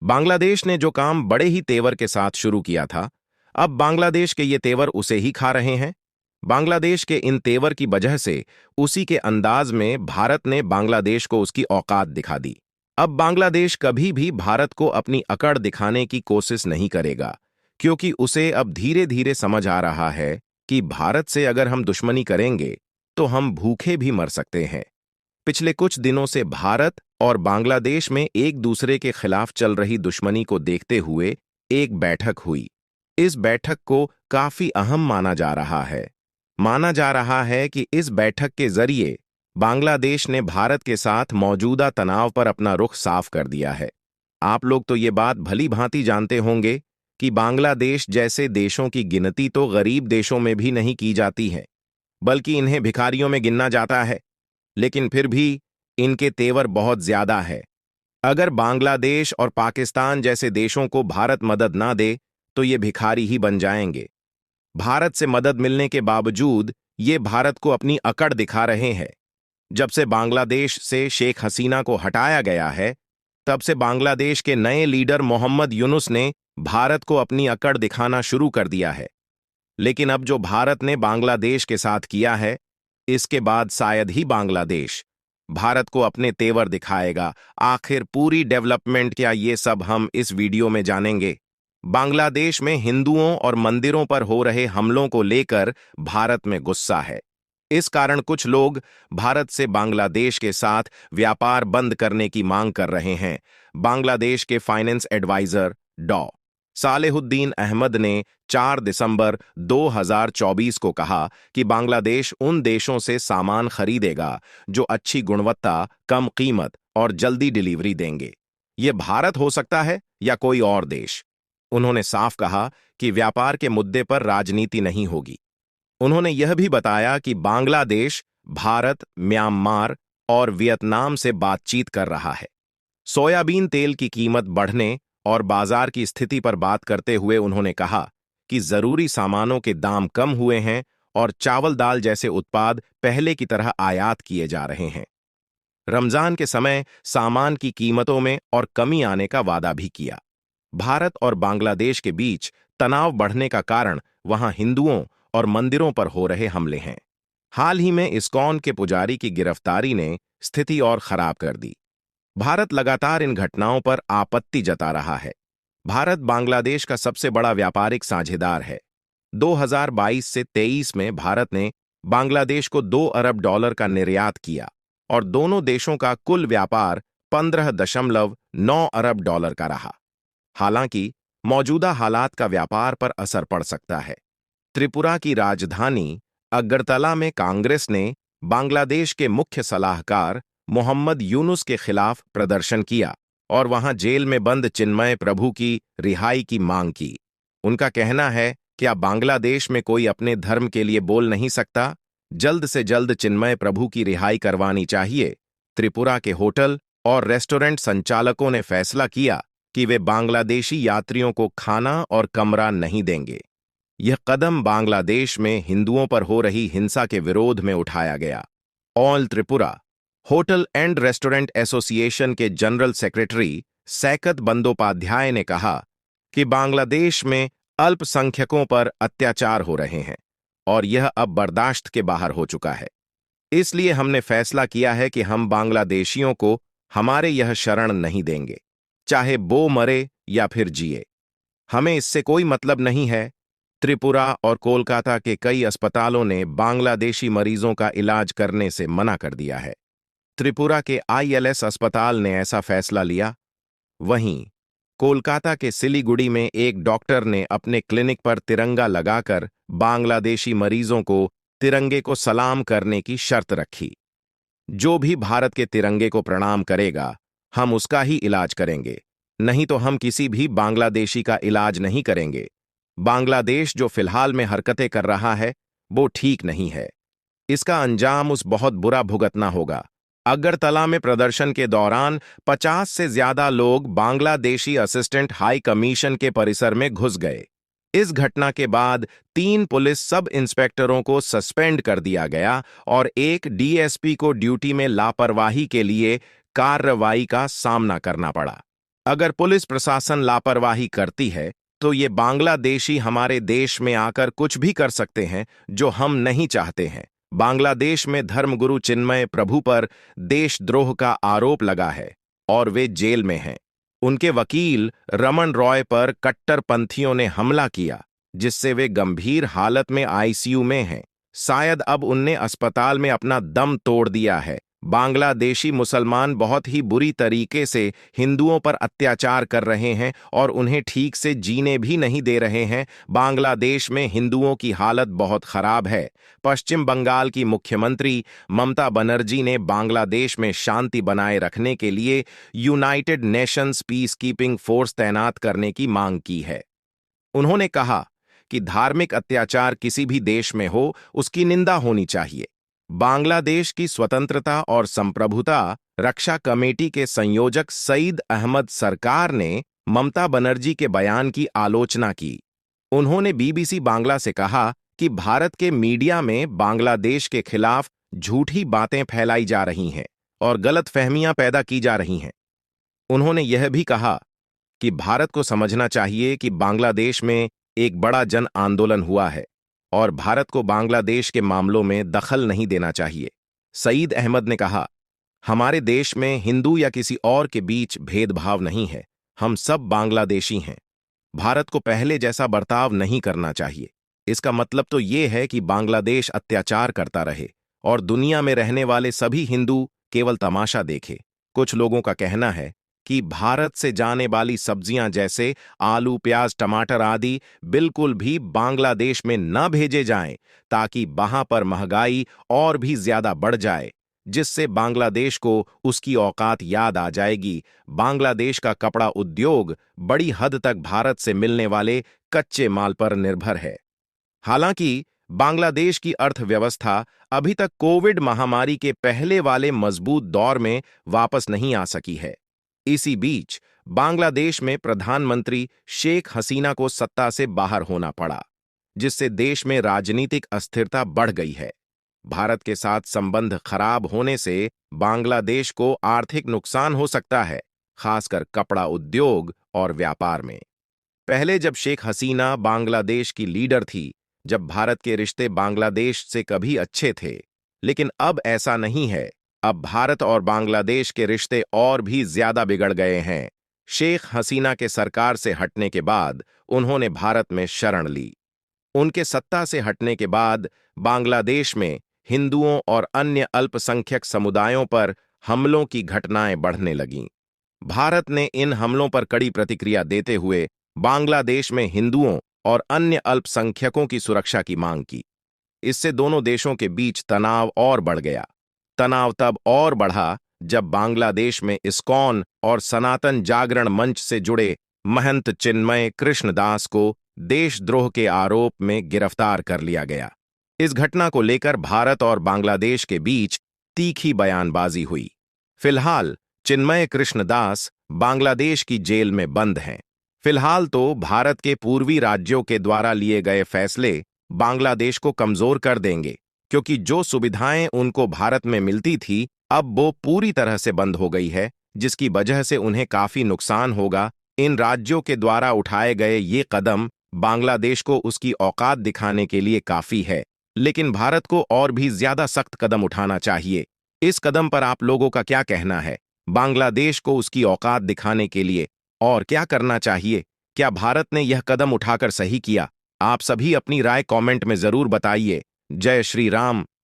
बांग्लादेश ने जो काम बड़े ही तेवर के साथ शुरू किया था, अब बांग्लादेश के ये तेवर उसे ही खा रहे हैं। बांग्लादेश के इन तेवर की वजह से उसी के अंदाज में भारत ने बांग्लादेश को उसकी औकात दिखा दी। अब बांग्लादेश कभी भी भारत को अपनी अकड़ दिखाने की कोशिश नहीं करेगा, क्योंकि उसे अब धीरे धीरे समझ आ रहा है कि भारत से अगर हम दुश्मनी करेंगे तो हम भूखे भी मर सकते हैं। पिछले कुछ दिनों से भारत और बांग्लादेश में एक दूसरे के खिलाफ चल रही दुश्मनी को देखते हुए एक बैठक हुई। इस बैठक को काफी अहम माना जा रहा है। माना जा रहा है कि इस बैठक के जरिए बांग्लादेश ने भारत के साथ मौजूदा तनाव पर अपना रुख साफ कर दिया है। आप लोग तो ये बात भली भांति जानते होंगे कि बांग्लादेश जैसे देशों की गिनती तो गरीब देशों में भी नहीं की जाती है, बल्कि इन्हें भिखारियों में गिना जाता है। लेकिन फिर भी इनके तेवर बहुत ज्यादा है। अगर बांग्लादेश और पाकिस्तान जैसे देशों को भारत मदद ना दे तो ये भिखारी ही बन जाएंगे। भारत से मदद मिलने के बावजूद ये भारत को अपनी अकड़ दिखा रहे हैं। जब से बांग्लादेश से शेख हसीना को हटाया गया है, तब से बांग्लादेश के नए लीडर मोहम्मद यूनुस ने भारत को अपनी अकड़ दिखाना शुरू कर दिया है। लेकिन अब जो भारत ने बांग्लादेश के साथ किया है, इसके बाद शायद ही बांग्लादेश भारत को अपने तेवर दिखाएगा। आखिर पूरी डेवलपमेंट क्या, ये सब हम इस वीडियो में जानेंगे। बांग्लादेश में हिंदुओं और मंदिरों पर हो रहे हमलों को लेकर भारत में गुस्सा है। इस कारण कुछ लोग भारत से बांग्लादेश के साथ व्यापार बंद करने की मांग कर रहे हैं। बांग्लादेश के फाइनेंस एडवाइजर डॉ सालेहुद्दीन अहमद ने 4 दिसंबर 2024 को कहा कि बांग्लादेश उन देशों से सामान खरीदेगा जो अच्छी गुणवत्ता, कम कीमत और जल्दी डिलीवरी देंगे। ये भारत हो सकता है या कोई और देश। उन्होंने साफ कहा कि व्यापार के मुद्दे पर राजनीति नहीं होगी। उन्होंने यह भी बताया कि बांग्लादेश भारत, म्यांमार और वियतनाम से बातचीत कर रहा है। सोयाबीन तेल की कीमत बढ़ने और बाजार की स्थिति पर बात करते हुए उन्होंने कहा कि जरूरी सामानों के दाम कम हुए हैं और चावल दाल जैसे उत्पाद पहले की तरह आयात किए जा रहे हैं। रमजान के समय सामान की कीमतों में और कमी आने का वादा भी किया। भारत और बांग्लादेश के बीच तनाव बढ़ने का कारण वहां हिंदुओं और मंदिरों पर हो रहे हमले हैं। हाल ही में इस्कॉन के पुजारी की गिरफ्तारी ने स्थिति और खराब कर दी। भारत लगातार इन घटनाओं पर आपत्ति जता रहा है। भारत बांग्लादेश का सबसे बड़ा व्यापारिक साझेदार है। 2022 से 23 में भारत ने बांग्लादेश को $2 अरब का निर्यात किया और दोनों देशों का कुल व्यापार $15.9 अरब का रहा। हालांकि मौजूदा हालात का व्यापार पर असर पड़ सकता है। त्रिपुरा की राजधानी अगरतला में कांग्रेस ने बांग्लादेश के मुख्य सलाहकार मोहम्मद यूनुस के खिलाफ प्रदर्शन किया और वहां जेल में बंद चिन्मय प्रभु की रिहाई की मांग की। उनका कहना है कि अब बांग्लादेश में कोई अपने धर्म के लिए बोल नहीं सकता। जल्द से जल्द चिन्मय प्रभु की रिहाई करवानी चाहिए। त्रिपुरा के होटल और रेस्टोरेंट संचालकों ने फैसला किया कि वे बांग्लादेशी यात्रियों को खाना और कमरा नहीं देंगे। यह कदम बांग्लादेश में हिंदुओं पर हो रही हिंसा के विरोध में उठाया गया। All Tripura hotel and restaurant association के जनरल सेक्रेटरी सैकत बंदोपाध्याय ने कहा कि बांग्लादेश में अल्पसंख्यकों पर अत्याचार हो रहे हैं और यह अब बर्दाश्त के बाहर हो चुका है। इसलिए हमने फैसला किया है कि हम बांग्लादेशियों को हमारे यह शरण नहीं देंगे, चाहे वो मरे या फिर जिए। हमें इससे कोई मतलब नहीं है। त्रिपुरा और कोलकाता के कई अस्पतालों ने बांग्लादेशी मरीजों का इलाज करने से मना कर दिया है। त्रिपुरा के आईएलएस अस्पताल ने ऐसा फैसला लिया। वहीं कोलकाता के सिलीगुड़ी में एक डॉक्टर ने अपने क्लिनिक पर तिरंगा लगाकर बांग्लादेशी मरीजों को तिरंगे को सलाम करने की शर्त रखी। जो भी भारत के तिरंगे को प्रणाम करेगा, हम उसका ही इलाज करेंगे, नहीं तो हम किसी भी बांग्लादेशी का इलाज नहीं करेंगे। बांग्लादेश जो फिलहाल में हरकतें कर रहा है वो ठीक नहीं है। इसका अंजाम उस बहुत बुरा भुगतना होगा। अगरतला में प्रदर्शन के दौरान 50 से ज्यादा लोग बांग्लादेशी असिस्टेंट हाई कमीशन के परिसर में घुस गए। इस घटना के बाद 3 पुलिस सब इंस्पेक्टरों को सस्पेंड कर दिया गया और एक डीएसपी को ड्यूटी में लापरवाही के लिए कार्रवाई का सामना करना पड़ा। अगर पुलिस प्रशासन लापरवाही करती है तो ये बांग्लादेशी हमारे देश में आकर कुछ भी कर सकते हैं जो हम नहीं चाहते हैं। बांग्लादेश में धर्मगुरु चिन्मय प्रभु पर देशद्रोह का आरोप लगा है और वे जेल में हैं। उनके वकील रमन रॉय पर कट्टरपंथियों ने हमला किया, जिससे वे गंभीर हालत में आईसीयू में हैं। शायद अब उनने अस्पताल में अपना दम तोड़ दिया है। बांग्लादेशी मुसलमान बहुत ही बुरी तरीके से हिंदुओं पर अत्याचार कर रहे हैं और उन्हें ठीक से जीने भी नहीं दे रहे हैं। बांग्लादेश में हिंदुओं की हालत बहुत खराब है। पश्चिम बंगाल की मुख्यमंत्री ममता बनर्जी ने बांग्लादेश में शांति बनाए रखने के लिए United Nations peace keeping force तैनात करने की मांग की है। उन्होंने कहा कि धार्मिक अत्याचार किसी भी देश में हो, उसकी निंदा होनी चाहिए। बांग्लादेश की स्वतंत्रता और संप्रभुता रक्षा कमेटी के संयोजक सईद अहमद सरकार ने ममता बनर्जी के बयान की आलोचना की। उन्होंने बीबीसी बांग्ला से कहा कि भारत के मीडिया में बांग्लादेश के खिलाफ झूठी बातें फैलाई जा रही हैं और गलतफहमियां पैदा की जा रही हैं। उन्होंने यह भी कहा कि भारत को समझना चाहिए कि बांग्लादेश में एक बड़ा जन आंदोलन हुआ है और भारत को बांग्लादेश के मामलों में दखल नहीं देना चाहिए। सईद अहमद ने कहा, हमारे देश में हिंदू या किसी और के बीच भेदभाव नहीं है। हम सब बांग्लादेशी हैं। भारत को पहले जैसा बर्ताव नहीं करना चाहिए। इसका मतलब तो ये है कि बांग्लादेश अत्याचार करता रहे और दुनिया में रहने वाले सभी हिंदू केवल तमाशा देखे। कुछ लोगों का कहना है कि भारत से जाने वाली सब्जियां जैसे आलू, प्याज, टमाटर आदि बिल्कुल भी बांग्लादेश में न भेजे जाएं, ताकि वहां पर महंगाई और भी ज्यादा बढ़ जाए, जिससे बांग्लादेश को उसकी औकात याद आ जाएगी। बांग्लादेश का कपड़ा उद्योग बड़ी हद तक भारत से मिलने वाले कच्चे माल पर निर्भर है। हालांकि बांग्लादेश की अर्थव्यवस्था अभी तक कोविड महामारी के पहले वाले मजबूत दौर में वापस नहीं आ सकी है। इसी बीच बांग्लादेश में प्रधानमंत्री शेख हसीना को सत्ता से बाहर होना पड़ा, जिससे देश में राजनीतिक अस्थिरता बढ़ गई है। भारत के साथ संबंध खराब होने से बांग्लादेश को आर्थिक नुकसान हो सकता है, खासकर कपड़ा उद्योग और व्यापार में। पहले जब शेख हसीना बांग्लादेश की लीडर थी, जब भारत के रिश्ते बांग्लादेश से कभी अच्छे थे, लेकिन अब ऐसा नहीं है। अब भारत और बांग्लादेश के रिश्ते और भी ज्यादा बिगड़ गए हैं। शेख हसीना के सरकार से हटने के बाद उन्होंने भारत में शरण ली। उनके सत्ता से हटने के बाद बांग्लादेश में हिंदुओं और अन्य अल्पसंख्यक समुदायों पर हमलों की घटनाएं बढ़ने लगीं। भारत ने इन हमलों पर कड़ी प्रतिक्रिया देते हुए बांग्लादेश में हिंदुओं और अन्य अल्पसंख्यकों की सुरक्षा की मांग की। इससे दोनों देशों के बीच तनाव और बढ़ गया। तनाव तब और बढ़ा जब बांग्लादेश में इस्कॉन और सनातन जागरण मंच से जुड़े महंत चिन्मय कृष्णदास को देशद्रोह के आरोप में गिरफ्तार कर लिया गया। इस घटना को लेकर भारत और बांग्लादेश के बीच तीखी बयानबाजी हुई। फिलहाल चिन्मय कृष्णदास बांग्लादेश की जेल में बंद हैं। फिलहाल तो भारत के पूर्वी राज्यों के द्वारा लिए गए फैसले बांग्लादेश को कमजोर कर देंगे, क्योंकि जो सुविधाएं उनको भारत में मिलती थी अब वो पूरी तरह से बंद हो गई है, जिसकी वजह से उन्हें काफी नुकसान होगा। इन राज्यों के द्वारा उठाए गए ये कदम बांग्लादेश को उसकी औकात दिखाने के लिए काफी है, लेकिन भारत को और भी ज्यादा सख्त कदम उठाना चाहिए। इस कदम पर आप लोगों का क्या कहना है? बांग्लादेश को उसकी औकात दिखाने के लिए और क्या करना चाहिए? क्या भारत ने यह कदम उठाकर सही किया? आप सभी अपनी राय कमेंट में जरूर बताइए। जय श्री राम।